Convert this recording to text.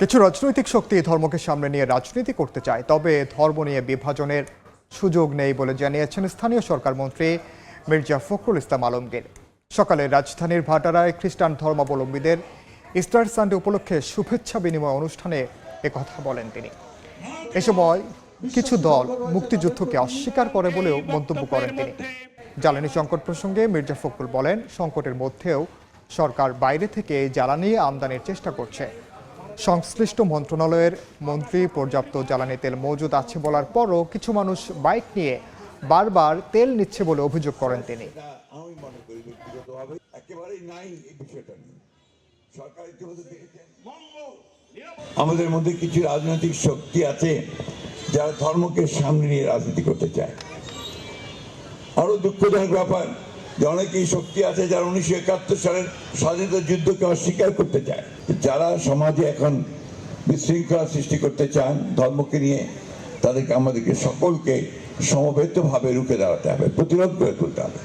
কিছু রাজনৈতিক শক্তি ধর্মকে সামনে নিয়ে রাজনীতি করতে চায়, তবে ধর্ম নিয়ে বিভাজনের সুযোগ নেই বলে জানিয়েছেন স্থানীয় সরকার মন্ত্রী মির্জা ফখরুল ইসলাম আলমগীর। সকালে রাজধানীর ভাটারায় খ্রিস্টান ধর্মাবলম্বীদের ইস্টার সানডে উপলক্ষে শুভেচ্ছা বিনিময় অনুষ্ঠানে একথা বলেন তিনি। এ সময় কিছু দল মুক্তিযুদ্ধকে অস্বীকার করে বলেও মন্তব্য করেন তিনি। জ্বালানি সংকট প্রসঙ্গে মির্জা ফখরুল বলেন, সংকটের মধ্যেও সরকার বাইরে থেকে জ্বালানি আমদানির চেষ্টা করছে। সংশ্লিষ্ট মন্ত্রণালয়ের মন্ত্রী পর্যাপ্ত জ্বালানি তেল মজুদ আছে বলার পরও কিছু মানুষ বাইক নিয়ে বারবার তেল নিচ্ছে বলে অভিযোগ করেন তিনি। আমাদের মধ্যে কিছু রাজনৈতিক শক্তি আছে যারা ধর্মকে সামনে নিয়ে রাজনীতি করতে চায়। আরো দুঃখজনক ব্যাপার যে অনেকেই শক্তি আছে যারা 1971 সালের স্বাধীনতা যুদ্ধকে অস্বীকার করতে চায়। যারা সমাজে এখন বিশৃঙ্খলা সৃষ্টি করতে চান ধর্মকে নিয়ে, আমাদেরকে সকলকে সমবেতভাবে রুখে দাঁড়াতে হবে, প্রতিরোধ করে তুলতে হবে।